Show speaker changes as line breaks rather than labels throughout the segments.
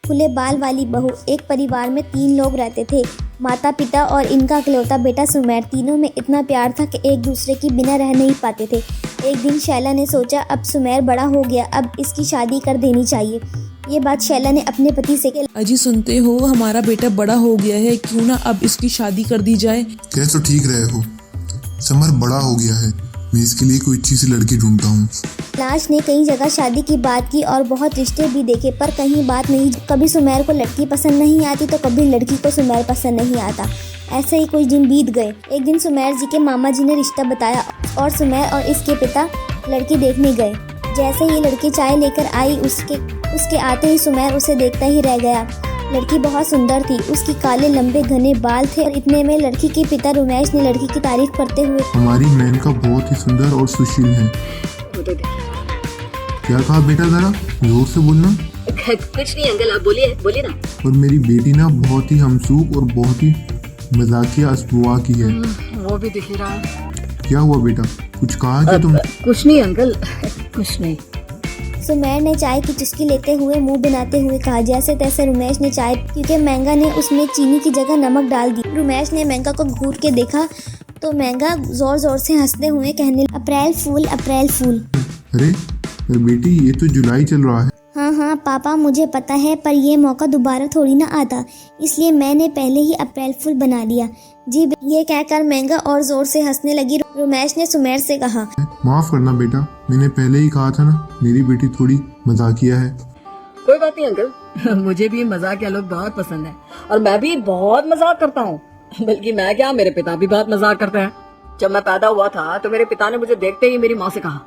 खुले बाल वाली बहू। एक परिवार में 3 लोग रहते थे, माता पिता और इनका इकलौता बेटा सुमेर। तीनों में इतना प्यार था कि एक दूसरे की बिना रह नहीं पाते थे। एक दिन शैला ने सोचा, अब सुमेर बड़ा हो गया, अब इसकी शादी कर देनी चाहिए। ये बात शैला ने अपने पति से कही।
अजी सुनते हो, हमारा बेटा बड़ा हो गया है, क्यों ना अब इसकी शादी कर दी जाए।
कह तो ठीक रहे हो, समर बड़ा हो गया है, मैं इसके लिए कोई अच्छी सी लड़की ढूंढता हूँ।
लाश ने कई जगह शादी की बात की और बहुत रिश्ते भी देखे, पर कहीं बात नहीं। कभी सुमेर को लड़की पसंद नहीं आती तो कभी लड़की को सुमेर पसंद नहीं आता। ऐसे ही कुछ दिन बीत गए। एक दिन सुमेर जी के मामा जी ने रिश्ता बताया और सुमेर और इसके पिता लड़की देखने गए। जैसे ही लड़की चाय लेकर आई, उसके आते ही सुमेर उसे देखता ही रह गया। लड़की बहुत सुंदर थी, उसकी काले लंबे घने बाल थे और इतने में लड़की के पिता रमेश ने लड़की की तारीफ करते हुए,
हमारी मेनका बहुत ही सुंदर और सुशील है। क्या कहा बेटा, जरा जोर से बोलना।
कुछ नहीं अंकल, आप बोलिए ना।
और मेरी बेटी ना बहुत ही हमसूक और बहुत ही मजाकिया अस्बुआ की है।
वो भी दिख रहा है।
क्या हुआ बेटा, कुछ कहा क्या तुम?
कुछ नहीं अंकल, कुछ नहीं।
सुमेर ने चाय की चुस्की लेते हुए मुंह बनाते हुए कहा। जैसे तैसे रमेश ने चाय, क्योंकि मैंगा ने उसमें चीनी की जगह नमक डाल दी। रमेश ने मैंगा को घूर के देखा तो मैंगा जोर जोर से हंसते हुए कहने, अप्रैल फूल, अप्रैल फूल।
अरे बेटी, ये तो जुलाई चल रहा है।
हाँ पापा, मुझे पता है, पर ये मौका दोबारा थोड़ी ना आता, इसलिए मैंने पहले ही अप्रैल फूल बना लिया। जी, ये कहकर मैंगा और जोर से हंसने लगी। रमेश ने सुमेर से कहा,
माफ करना बेटा, मैंने पहले ही कहा था ना, मेरी बेटी थोड़ी मजाकिया है।
कोई बात नहीं अंकल, मुझे भी मजाकिया लोग बहुत पसंद है और मैं भी बहुत मजाक करता हूँ। बल्कि मैं क्या, मेरे पिता भी बहुत मजाक करते हैं। जब मैं पैदा हुआ था तो मेरे पिता ने मुझे देखते ही मेरी माँ से कहा,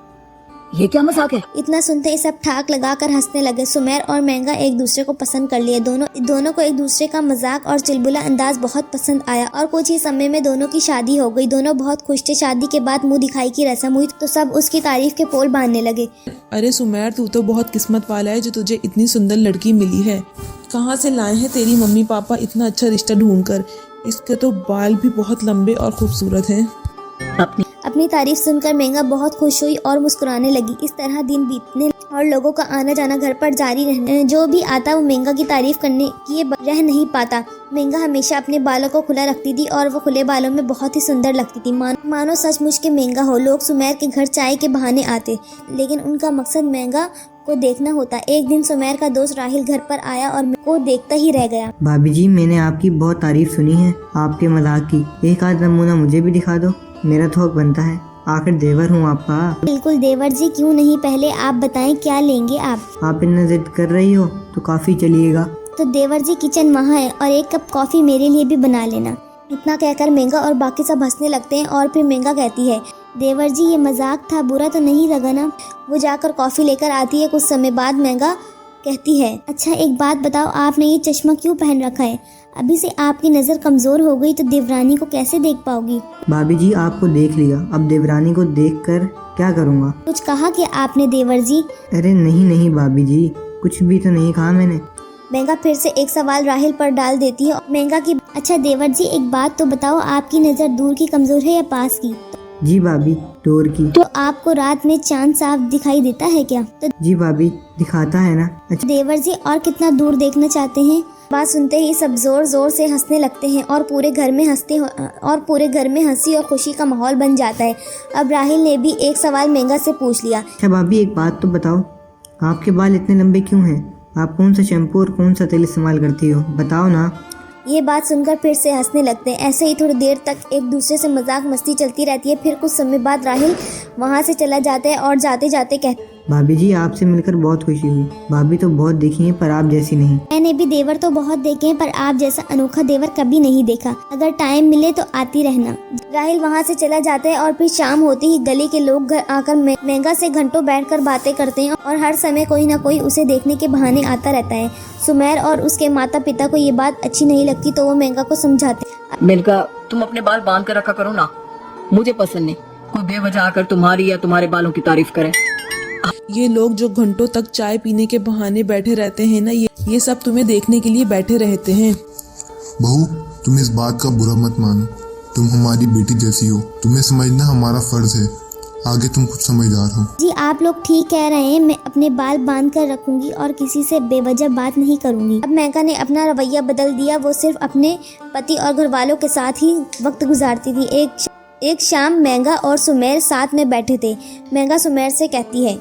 ये क्या मजाक है।
इतना सुनते ही सब ठाक लगाकर हंसने लगे। सुमेर और मैंगा एक दूसरे को पसंद कर लिए। दोनों को एक दूसरे का मजाक और चुलबुला अंदाज बहुत पसंद आया और कुछ ही समय में दोनों की शादी हो गई। दोनों बहुत खुश थे। शादी के बाद मुंह दिखाई की रस्म हुई तो सब उसकी तारीफ के पोल बांधने लगे।
अरे सुमेर, तू तो बहुत किस्मत वाला है जो तुझे इतनी सुंदर लड़की मिली है। कहाँ से लाए हैं तेरी मम्मी पापा इतना अच्छा रिश्ता ढूंढकर। इसके तो बाल भी बहुत लंबे और खूबसूरत हैं।
अपनी तारीफ सुनकर मैंगा बहुत खुश हुई और मुस्कुराने लगी। इस तरह दिन बीतने और लोगों का आना जाना घर पर जारी रहने। जो भी आता वो मैंगा की तारीफ करने किए रह नहीं पाता। मैंगा हमेशा अपने बालों को खुला रखती थी और वो खुले बालों में बहुत ही सुंदर लगती थी, मानो सचमुच के मैंगा हो। लोग सुमेर के घर चाय के बहाने आते, लेकिन उनका मकसद मैंगा को देखना होता। एक दिन सुमेर का दोस्त राहिल घर पर आया और को देखता ही रह गया।
भाभी जी, मैंने आपकी बहुत तारीफ सुनी है, आपके मजाक की। एक आध नमूना मुझे भी दिखा दो, मेरा तो हक बनता है, आखिर देवर हूँ आपका।
बिल्कुल देवर जी, क्यों नहीं, पहले आप बताएं क्या लेंगे आप।
आप इतना जिद कर रही हो तो काफी चलिएगा।
तो देवर जी, किचन वहाँ है और 1 कप कॉफी मेरे लिए भी बना लेना। इतना कहकर मैंगा और बाकी सब हंसने लगते हैं और फिर मैंगा कहती है, देवर जी ये मजाक था, बुरा तो नहीं लगा ना। वो जाकर कॉफी लेकर आती है। कुछ समय बाद मैंगा कहती है, अच्छा एक बात बताओ, आपने ये चश्मा क्यों पहन रखा है? अभी से आपकी नजर कमजोर हो गई तो देवरानी को कैसे देख पाओगी?
भाभी जी, आपको देख लिया, अब देवरानी को देखकर क्या करूँगा?
कुछ कहा कि आपने देवर जी?
अरे नहीं भाभी जी, कुछ भी तो नहीं कहा मैंने।
मैंगा फिर से एक सवाल राहिल पर डाल देती है। मैंगा की, अच्छा देवर जी एक बात तो बताओ, आपकी नजर दूर की कमजोर है या पास की?
जी भाभी, दूर की।
तो आपको रात में चांद साफ दिखाई देता है क्या? तो
जी भाभी, दिखाता है ना। अच्छा
देवर जी, और कितना दूर देखना चाहते हैं? बात सुनते ही सब जोर जोर से हंसने लगते हैं और पूरे घर में हंसी और खुशी का माहौल बन जाता है। अब राहिल ने भी एक सवाल मैंगा से पूछ लिया।
अच्छा भाभी, एक बात तो बताओ, आपके बाल इतने लंबे क्यों हैं? आप कौन सा शैम्पू और कौन सा तेल इस्तेमाल करती हो, बताओ ना।
ये बात सुनकर फिर से हंसने लगते हैं। ऐसे ही थोड़ी देर तक एक दूसरे से मजाक मस्ती चलती रहती है। फिर कुछ समय बाद राहिल वहाँ से चला जाता है और जाते जाते कहता,
भाभी जी आपसे मिलकर बहुत खुशी हुई। भाभी तो बहुत देखी है पर आप जैसी नहीं।
मैंने भी देवर तो बहुत देखे हैं पर आप जैसा अनोखा देवर कभी नहीं देखा। अगर टाइम मिले तो आती रहना। राहिल वहाँ से चला जाता है और फिर शाम होते ही गली के लोग घर आकर मैंगा से घंटों बैठकर बातें करते हैं और हर समय कोई ना कोई उसे देखने के बहाने आता रहता है। सुमेर और उसके माता पिता को ये बात अच्छी नहीं लगती तो वो मैंगा को समझाते।
मैंगा, तुम अपने बाल बांध कर रखा करो ना, मुझे पसंद नहीं कोई बेवजह आकर तुम्हारी या तुम्हारे बालों की तारीफ करे।
ये लोग जो घंटों तक चाय पीने के बहाने बैठे रहते हैं ना, ये सब तुम्हें देखने के लिए बैठे रहते हैं।
बहू, तुम इस बात का बुरा मत मानो, तुम हमारी बेटी जैसी हो, तुम्हें समझना हमारा फर्ज है। आगे तुम कुछ समझदार हो।
जी आप लोग ठीक कह रहे हैं, मैं अपने बाल बांध कर रखूंगी और किसी से बेवजह बात नहीं करूंगी। अब मेघा ने अपना रवैया बदल दिया। वो सिर्फ अपने पति और घर वालों के साथ ही वक्त गुजारती थी। एक शाम मेघा और सुमेर साथ में बैठे थे। मेघा सुमेर से कहती है,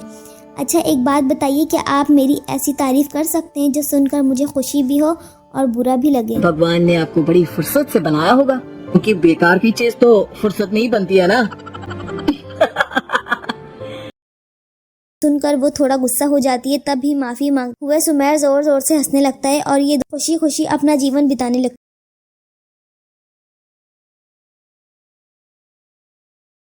अच्छा एक बात बताइए, क्या आप मेरी ऐसी तारीफ कर सकते हैं जो सुनकर मुझे खुशी भी हो और बुरा भी लगे?
भगवान ने आपको बड़ी फुर्सत से बनाया होगा, क्योंकि बेकार की चीज तो फुर्सत में ही बनती है ना।
सुनकर वो थोड़ा गुस्सा हो जाती है। तब ही माफी मांग हुए सुमेर जोर जोर से हंसने लगता है और ये खुशी खुशी अपना जीवन बिताने लगता है।